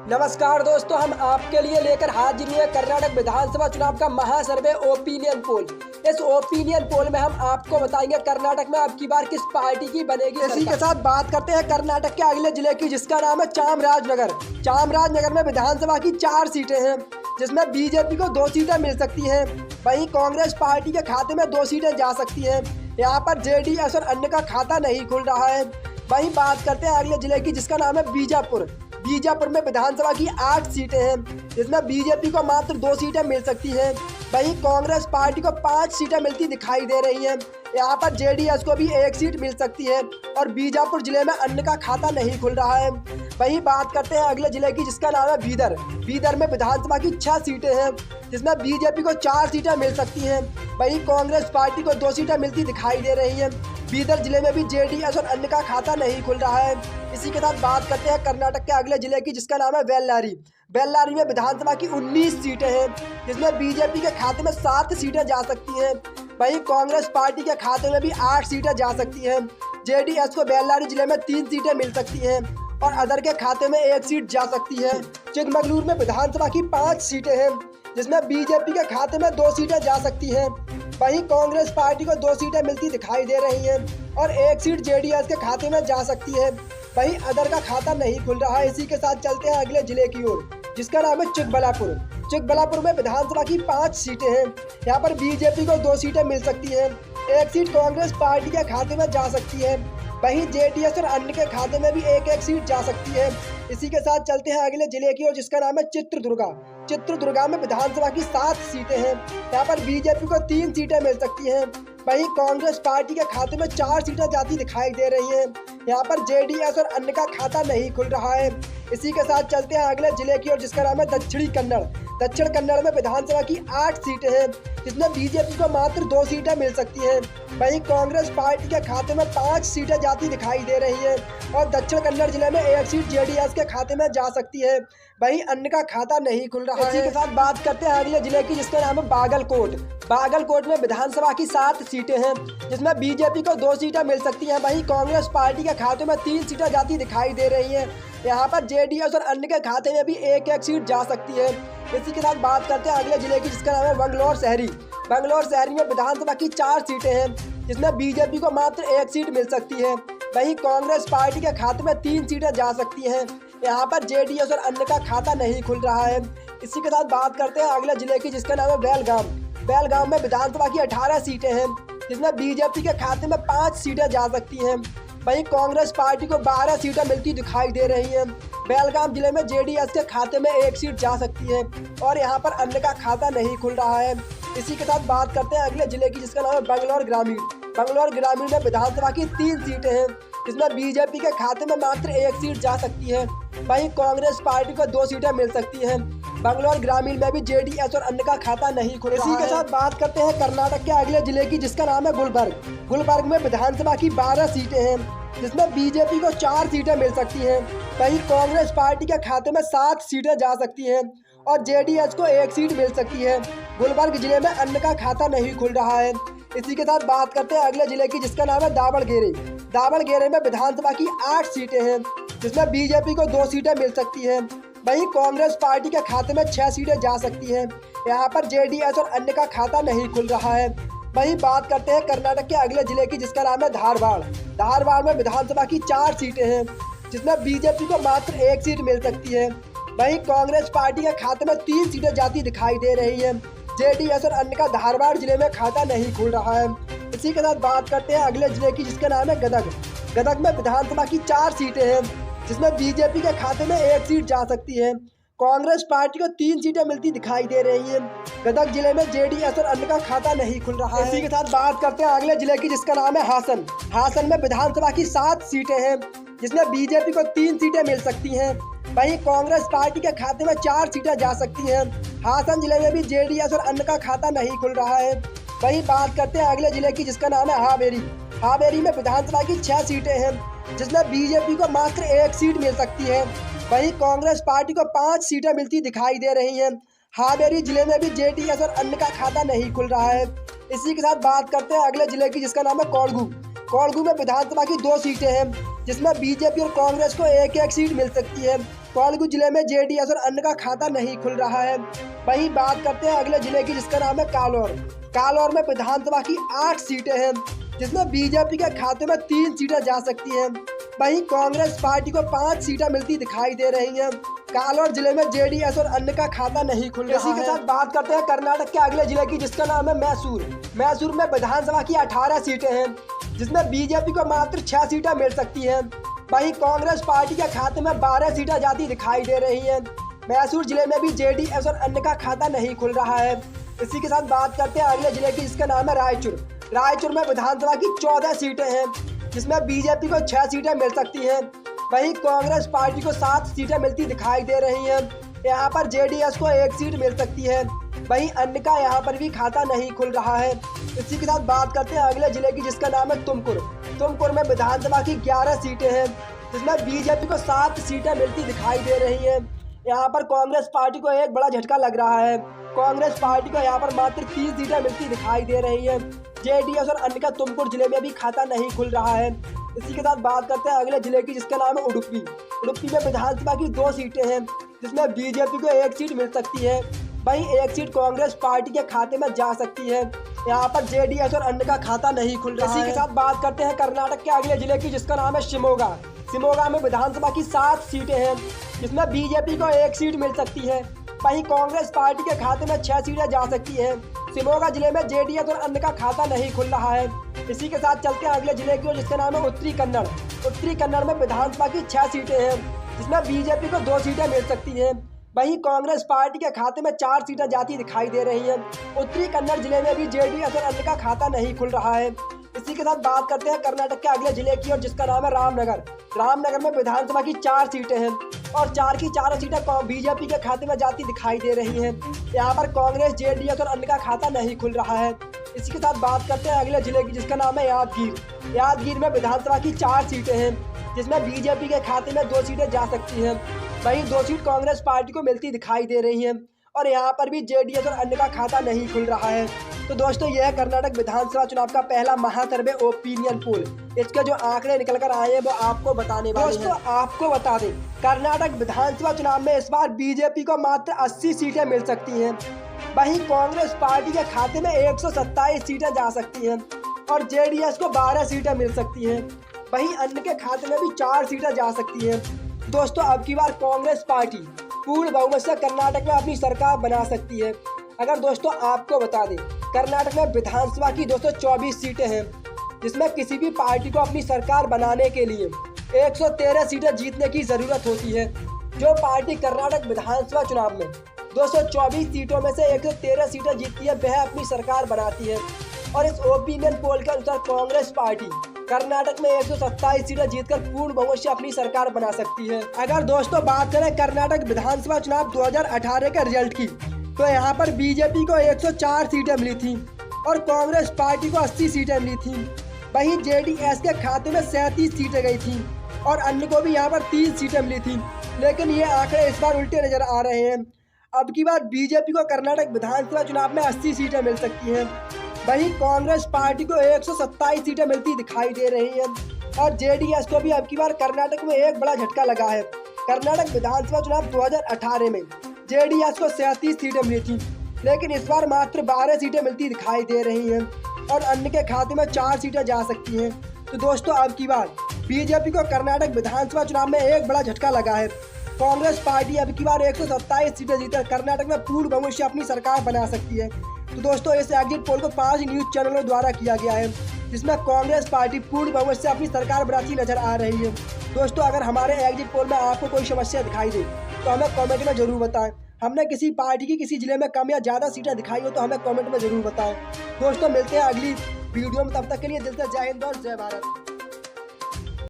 नमस्कार दोस्तों, हम आपके लिए लेकर हाजिर हुए कर्नाटक विधानसभा चुनाव का महासर्वे ओपिनियन पोल। इस ओपिनियन पोल में हम आपको बताएंगे कर्नाटक में अब की बार किस पार्टी की बनेगी। इसी के साथ बात करते हैं कर्नाटक के अगले जिले की, जिसका नाम है चामराजनगर। चामराजनगर में विधानसभा की 4 सीटें हैं, जिसमें बीजेपी को 2 सीटें मिल सकती हैं। वहीं कांग्रेस पार्टी के खाते में 2 सीटें जा सकती हैं। यहाँ पर जेडीएस और अन्य का खाता नहीं खुल रहा है। वहीं बात करते हैं अगले जिले की, जिसका नाम है बीजापुर। बीजापुर में विधानसभा की 8 सीटें हैं, जिसमें बीजेपी को मात्र 2 सीटें मिल सकती हैं। वहीं कांग्रेस पार्टी को 5 सीटें मिलती दिखाई दे रही हैं। यहाँ पर जेडीएस को भी 1 सीट मिल सकती है और बीजापुर जिले में अन्य का खाता नहीं खुल रहा है। वहीं बात करते हैं अगले जिले की, जिसका नाम है बीदर। बीदर में विधानसभा की 6 सीटें हैं, जिसमें बीजेपी को 4 सीटें मिल सकती हैं। वहीं कांग्रेस पार्टी को 2 सीटें मिलती दिखाई दे रही हैं। बीदर जिले में भी जेडीएस और अन्य का खाता नहीं खुल रहा है। इसी के साथ बात करते हैं कर्नाटक के अगले जिले की, जिसका नाम है बेल्लारी। बेल्लारी में विधानसभा की 19 सीटें हैं, जिसमें बीजेपी के खाते में 7 सीटें जा सकती हैं। वहीं कांग्रेस पार्टी के खाते में भी 8 सीटें जा सकती हैं। जेडीएस को बेल्लारी जिले में 3 सीटें मिल सकती हैं और अदर के खाते में 1 सीट जा सकती है। चिकमगलूर में विधानसभा की 5 सीटें हैं, जिसमें बीजेपी के खाते में 2 सीटें जा सकती हैं। वहीं कांग्रेस पार्टी को 2 सीटें मिलती दिखाई दे रही हैं और 1 सीट जेडीएस के खाते में जा सकती है। वहीं अदर का खाता नहीं खुल रहा है। इसी के साथ चलते हैं अगले जिले की ओर, जिसका नाम है चिकबल्लापुर। चिकबल्लापुर में विधानसभा की 5 सीटें हैं। यहाँ पर बीजेपी को 2 सीटें मिल सकती हैं। 1 सीट कांग्रेस पार्टी के खाते में जा सकती है। वहीं जेडीएस और अन्य के खाते में भी 1-1 सीट जा सकती है। इसी के साथ चलते हैं अगले जिले की ओर, जिसका नाम है चित्रदुर्गा। चित्रदुर्गा में विधानसभा की 7 सीटें हैं। यहाँ पर बीजेपी को 3 सीटें मिल सकती हैं। वहीं कांग्रेस पार्टी के खाते में 4 सीटें जाती दिखाई दे रही हैं। यहाँ पर जेडीएस और अन्य का खाता नहीं खुल रहा है। इसी के साथ चलते हैं अगले जिले की ओर, जिसका नाम है दक्षिणी कन्नड़। दक्षिण कन्नड़ में विधानसभा की 8 सीटें हैं, जिसमें बीजेपी को मात्र 2 सीटें मिल सकती हैं। वहीं कांग्रेस पार्टी के खाते में 5 सीटें जाती दिखाई दे रही हैं और दक्षिण कन्नड़ जिले में 1 सीट जेडीएस के खाते में जा सकती है। वहीं अन्य का खाता नहीं खुल रहा है। इसी के साथ बात करते हैं अगले जिले की, जिसका नाम है बागलकोट। बागलकोट में विधानसभा की 7 सीटें हैं, जिसमें बीजेपी को 2 सीटें मिल सकती हैं। वहीं कांग्रेस पार्टी के खाते में 3 सीटें जाती दिखाई दे रही हैं। यहाँ पर जेडीएस और अन्य के खाते में भी 1-1 सीट जा सकती है। इसी के साथ बात करते हैं अगले जिले की, जिसका नाम है बंगलौर शहरी। बंगलौर शहरी में विधानसभा की 4 सीटें हैं, जिसमें बीजेपी को मात्र 1 सीट मिल सकती है। वहीं कांग्रेस पार्टी के खाते में 3 सीटें जा सकती हैं। यहाँ पर जेडीएस और अन्य का खाता नहीं खुल रहा है। इसी के साथ बात करते हैं अगले जिले की, जिसका नाम है बेलगाम। बेलगाम में विधानसभा की 18 सीटें हैं, जिसमें बीजेपी के खाते में 5 सीटें जा सकती हैं। वहीं कांग्रेस पार्टी को 12 सीटें मिलती दिखाई दे रही हैं। बेलगाम जिले में जेडीएस के खाते में 1 सीट जा सकती है और यहाँ पर अन्य का खाता नहीं खुल रहा है। इसी के साथ बात करते हैं अगले जिले की, जिसका नाम है बंगलौर ग्रामीण। बंगलौर ग्रामीण में विधानसभा की 3 सीटें हैं, जिसमें बीजेपी के खाते में मात्र 1 सीट जा सकती है। वहीं कांग्रेस पार्टी को 2 सीटें मिल सकती हैं। बंगलौर ग्रामीण में भी जेडीएस और अन्य का खाता नहीं खुल रहा है। इसी के साथ बात करते हैं कर्नाटक के अगले जिले की, जिसका नाम है गुलबर्ग। गुलबर्ग में विधानसभा की 12 सीटें हैं, जिसमें बीजेपी को 4 सीटें मिल सकती हैं। वहीं कांग्रेस पार्टी के खाते में 7 सीटें जा सकती हैं और जेडीएस को 1 सीट मिल सकती है। गुलबर्ग जिले में अन्य का खाता नहीं खुल रहा है। इसी के साथ बात करते हैं अगले जिले की, जिसका नाम है दावणगेरे। दावणगेरे में विधानसभा की 8 सीटें हैं, जिसमें बीजेपी को 2 सीटें मिल सकती हैं। वहीं कांग्रेस पार्टी के खाते में 6 सीटें जा सकती हैं। यहाँ पर जेडीएस और अन्य का खाता नहीं खुल रहा है। वहीं बात करते हैं कर्नाटक के अगले जिले की, जिसका नाम है धारवाड़। धारवाड़ में विधानसभा की 4 सीटें हैं, जिसमें बीजेपी को मात्र 1 सीट मिल सकती है। वहीं कांग्रेस पार्टी के खाते में 3 सीटें जाती दिखाई दे रही हैं। जेडीएस और अन्य का धारवाड़ जिले में खाता नहीं खुल रहा है। इसी के साथ बात करते हैं अगले जिले की, जिसका नाम है गदग। गदग में विधानसभा की 4 सीटें हैं, जिसमें बीजेपी के खाते में 1 सीट जा सकती है। कांग्रेस पार्टी को 3 सीटें मिलती दिखाई दे रही हैं। गदग जिले में जेडीएस और अन्य का खाता नहीं खुल रहा है। इसी के साथ बात करते हैं अगले जिले की, जिसका नाम है हासन। हासन में विधानसभा की 7 सीटें हैं, जिसमें बीजेपी को 3 सीटें मिल सकती हैं। वहीं कांग्रेस पार्टी के खाते में 4 सीटें जा सकती हैं। हासन जिले में भी जेडीएस और अन्य का खाता नहीं खुल रहा है। वहीं बात करते हैं अगले जिले की, जिसका नाम है हावेरी। हावेरी में विधानसभा की 6 सीटें हैं, जिसमें बीजेपी को मात्र 1 सीट मिल सकती है। वहीं कांग्रेस पार्टी को 5 सीटें मिलती दिखाई दे रही हैं। हावेरी जिले में भी जेडीएस और अन्य का खाता नहीं खुल रहा है। इसी के साथ बात करते हैं अगले जिले की, जिसका नाम है कोडगू। कोल्गू में विधानसभा की 2 सीटें हैं जिसमें बीजेपी और कांग्रेस को एक एक सीट मिल सकती है। कोल्गू जिले में जेडीएस और अन्य का खाता नहीं खुल रहा है। वहीं बात करते हैं अगले जिले की जिसका नाम है कालौर। कालौर में विधानसभा की 8 सीटें हैं जिसमें बीजेपी के खाते में 3 सीटें जा सकती हैं। वहीं कांग्रेस पार्टी को 5 सीटें मिलती दिखाई दे रही हैं। कालौर जिले में जेडीएस और अन्य का खाता नहीं खुल रहा है। इसी के साथ बात करते हैं कर्नाटक के अगले जिले की जिसका नाम है मैसूर। मैसूर में विधानसभा की 18 सीटें हैं जिसमें बीजेपी को मात्र 6 सीटें मिल सकती हैं। वहीं कांग्रेस पार्टी के खाते में 12 सीटें जाती दिखाई दे रही हैं। मैसूर जिले में भी जेडीएस और अन्य का खाता नहीं खुल रहा है। इसी के साथ बात करते हैं अगले जिले की जिसका नाम है रायचूर। रायचूर में विधानसभा की 14 सीटें हैं जिसमें बीजेपी को 6 सीटें मिल सकती हैं। वहीं कांग्रेस पार्टी को 7 सीटें मिलती दिखाई दे रही हैं। यहाँ पर जेडीएस को 1 सीट मिल सकती है। वहीं अन्य का यहाँ पर भी खाता नहीं खुल रहा है। इसी के साथ बात करते हैं अगले जिले की जिसका नाम है तुमकुर। तुमकुर में विधानसभा की 11 सीटें हैं जिसमें बीजेपी को 7 सीटें मिलती दिखाई दे रही हैं। यहाँ पर कांग्रेस पार्टी को एक बड़ा झटका लग रहा है। कांग्रेस पार्टी को यहाँ पर मात्र 3 सीटें मिलती दिखाई दे रही हैं। जेडीएस और अन्य का तुमकुर जिले में भी खाता नहीं खुल रहा है। इसी के साथ बात करते हैं अगले जिले की जिसका नाम है उडुपी। उडुपी में विधानसभा की 2 सीटें हैं जिसमें बीजेपी को 1 सीट मिल सकती है। वहीं 1 सीट कांग्रेस पार्टी के खाते में जा सकती है। यहाँ पर जेडीएस और अन्य का खाता नहीं खुल रहा है। इसी के साथ बात करते हैं कर्नाटक के अगले जिले की जिसका नाम है शिमोगा। शिमोगा में विधानसभा की 7 सीटें हैं जिसमें बीजेपी को 1 सीट मिल सकती है। वहीं कांग्रेस पार्टी के खाते में 6 सीटें जा सकती हैं। शिमोगा जिले में जेडीएस और अन्य का खाता नहीं खुल रहा है। इसी के साथ चलते हैं अगले जिले की जिसका नाम है उत्तरी कन्नड़। उत्तरी कन्नड़ में विधानसभा की 6 सीटें हैं जिसमें बीजेपी को 2 सीटें मिल सकती हैं। वहीं कांग्रेस पार्टी के खाते में 4 सीटें जाती दिखाई दे रही हैं। उत्तरी कन्नड़ जिले में भी जेडीएस और अन्य का खाता नहीं खुल रहा है। इसी के साथ बात करते हैं कर्नाटक के अगले जिले की और जिसका नाम है रामनगर। रामनगर में विधानसभा की 4 सीटें हैं और 4 की 4 सीटें बीजेपी के खाते में जाती दिखाई दे रही हैं। यहाँ पर कांग्रेस जेडीएस और अन्य का खाता नहीं खुल रहा है। इसी के साथ बात करते हैं अगले जिले की जिसका नाम है यादगीर। यादगीर में विधानसभा की 4 सीटें हैं जिसमें बीजेपी के खाते में 2 सीटें जा सकती हैं। वहीं 2 सीट कांग्रेस पार्टी को मिलती दिखाई दे रही हैं और यहाँ पर भी जेडीएस और अन्य का खाता नहीं खुल रहा है। तो दोस्तों यह कर्नाटक विधानसभा चुनाव का पहला महासर्वे ओपिनियन पोल। इसके जो आंकड़े निकल कर आए हैं वो आपको बताने वाले हैं। दोस्तों आपको बता दें कर्नाटक विधानसभा चुनाव में इस बार बीजेपी को मात्र 80 सीटें मिल सकती हैं। वहीं कांग्रेस पार्टी के खाते में 127 सीटें जा सकती हैं और जेडीएस को 12 सीटें मिल सकती हैं। वहीं अन्य के खाते में भी 4 सीटें जा सकती हैं। दोस्तों अब की बार कांग्रेस पार्टी पूर्ण बहुमत से कर्नाटक में अपनी सरकार बना सकती है। अगर दोस्तों आपको बता दें कर्नाटक में विधानसभा की 224 सीटें हैं जिसमें किसी भी पार्टी को अपनी सरकार बनाने के लिए 113 सीटें जीतने की ज़रूरत होती है। जो पार्टी कर्नाटक विधानसभा चुनाव में 224 सीटों में से 113 सीटें जीतती है वह अपनी सरकार बनाती है। और इस ओपिनियन पोल के अनुसार कांग्रेस पार्टी कर्नाटक में 127 सीटें जीतकर पूर्ण बहुमत से अपनी सरकार बना सकती है। अगर दोस्तों बात करें कर्नाटक विधानसभा चुनाव 2018 के रिजल्ट की तो यहाँ पर बीजेपी को 104 सीटें मिली थी और कांग्रेस पार्टी को 80 सीटें मिली थी। वहीं जेडीएस के खाते में 37 सीटें गई थी और अन्य को भी यहाँ पर 3 सीटें मिली थी। लेकिन ये आंकड़े इस बार उल्टे नजर आ रहे हैं। अब की बार बीजेपी को कर्नाटक विधानसभा चुनाव में 80 सीटें मिल सकती हैं। वहीं कांग्रेस पार्टी को 127 सीटें मिलती दिखाई दे रही हैं और जेडीएस को भी अब की बार कर्नाटक में एक बड़ा झटका लगा है। कर्नाटक विधानसभा चुनाव 2018 में जेडीएस को 37 सीटें मिली थी लेकिन इस बार मात्र 12 सीटें मिलती दिखाई दे रही हैं और अन्य के खाते में 4 सीटें जा सकती हैं। तो दोस्तों अब की बार बीजेपी को कर्नाटक विधानसभा चुनाव में एक बड़ा झटका लगा है। कांग्रेस पार्टी अब की बार 127 सीटें जीतकर कर्नाटक में पूर्ण बहुमत से अपनी सरकार बना सकती है। तो दोस्तों इस एग्जिट पोल को 5 न्यूज़ चैनलों द्वारा किया गया है जिसमें कांग्रेस पार्टी पूर्ण बहुमत से अपनी सरकार बनाती नजर आ रही है। दोस्तों अगर हमारे एग्जिट पोल में आपको कोई समस्या दिखाई दे तो हमें कमेंट में जरूर बताएं। हमने किसी पार्टी की किसी जिले में कम या ज़्यादा सीटें दिखाई हो तो हमें कमेंट में जरूर बताएं। दोस्तों मिलते हैं अगली वीडियो में, तब तक के लिए दिल से जय हिंद और जय भारत।